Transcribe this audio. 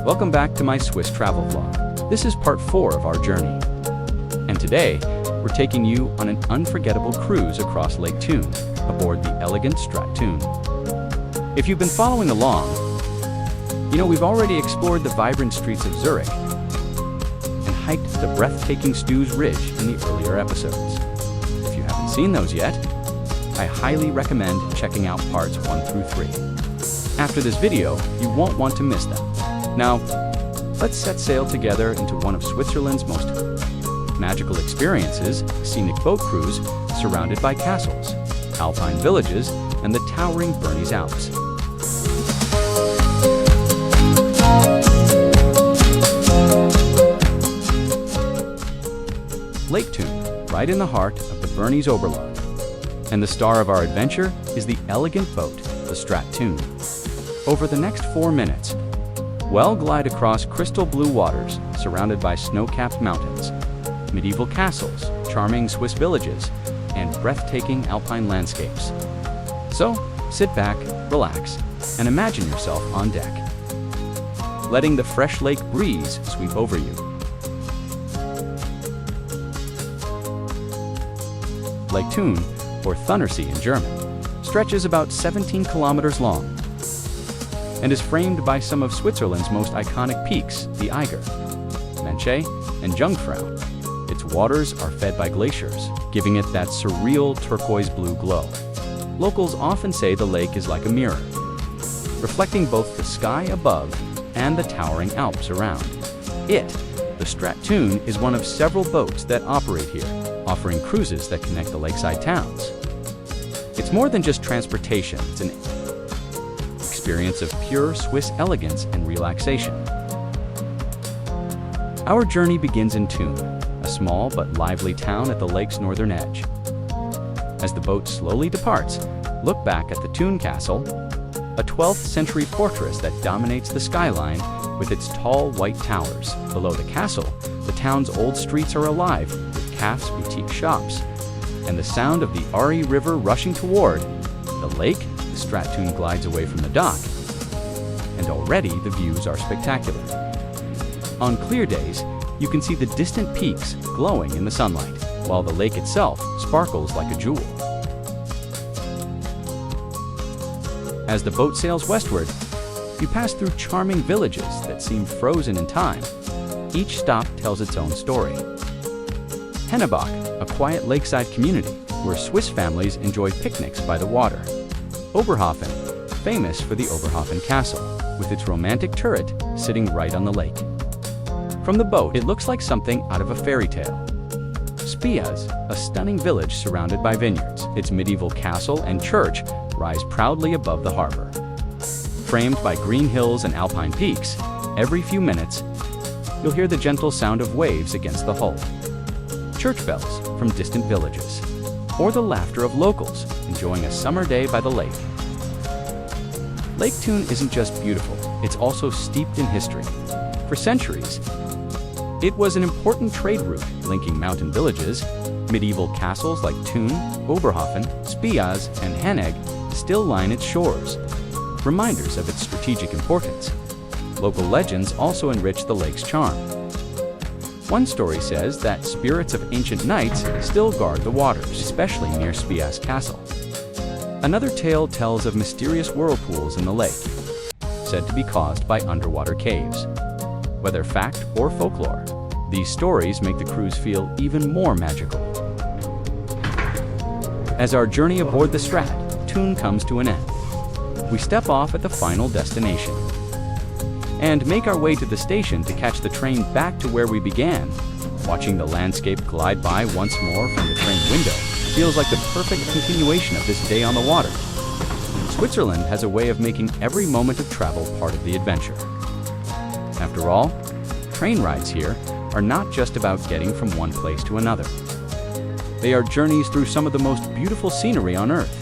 Welcome back to my Swiss travel vlog. This is part 4 of our journey. And today, we're taking you on an unforgettable cruise across Lake Thun, aboard the elegant Strot Thun. If you've been following along, we've already explored the vibrant streets of Zurich and hiked the breathtaking Stoos Ridge in the earlier episodes. If you haven't seen those yet, I highly recommend checking out parts 1 through 3. After this video, you won't want to miss them. Now, let's set sail together into one of Switzerland's most magical experiences, a scenic boat cruise surrounded by castles, alpine villages, and the towering Bernese Alps. Lake Thun, right in the heart of the Bernese Oberland. And the star of our adventure is the elegant boat, the Strot Thun. Over the next 4 minutes, we'll glide across crystal blue waters surrounded by snow-capped mountains, medieval castles, charming Swiss villages, and breathtaking alpine landscapes. So, sit back, relax, and imagine yourself on deck, letting the fresh lake breeze sweep over you. Lake Thun, or Thunersee in German, stretches about 17 kilometers long and is framed by some of Switzerland's most iconic peaks, the Eiger, Mönch, and Jungfrau. Its waters are fed by glaciers, giving it that surreal turquoise blue glow. Locals often say the lake is like a mirror, reflecting both the sky above and the towering Alps around. The Strot Thun, is one of several boats that operate here, offering cruises that connect the lakeside towns. It's more than just transportation, it's an experience of pure Swiss elegance and relaxation. Our journey begins in Thun, a small but lively town at the lake's northern edge. As the boat slowly departs, look back at the Thun Castle, a 12th century fortress that dominates the skyline with its tall white towers. Below the castle, the town's old streets are alive with cafes, boutique shops, and the sound of the Ari River rushing toward the lake. The Strot Thun glides away from the dock, and already the views are spectacular. On clear days, you can see the distant peaks glowing in the sunlight, while the lake itself sparkles like a jewel. As the boat sails westward, you pass through charming villages that seem frozen in time. Each stop tells its own story. Hünibach, a quiet lakeside community where Swiss families enjoy picnics by the water. Oberhofen, famous for the Oberhofen Castle, with its romantic turret sitting right on the lake. From the boat, it looks like something out of a fairy tale. Spiez, a stunning village surrounded by vineyards. Its medieval castle and church rise proudly above the harbor. Framed by green hills and alpine peaks, every few minutes, you'll hear the gentle sound of waves against the hull. Church bells from distant villages, or the laughter of locals enjoying a summer day by the lake. Lake Thun isn't just beautiful, it's also steeped in history. For centuries, it was an important trade route linking mountain villages. Medieval castles like Thun, Oberhofen, Spiez, and Hünibach still line its shores, reminders of its strategic importance. Local legends also enrich the lake's charm. One story says that spirits of ancient knights still guard the waters, especially near Spiez Castle. Another tale tells of mysterious whirlpools in the lake, said to be caused by underwater caves. Whether fact or folklore, these stories make the cruise feel even more magical. As our journey aboard the Strot Thun comes to an end, we step off at the final destination and make our way to the station to catch the train back to where we began. Watching the landscape glide by once more from the train window feels like the perfect continuation of this day on the water. Switzerland has a way of making every moment of travel part of the adventure. After all, train rides here are not just about getting from one place to another. They are journeys through some of the most beautiful scenery on Earth.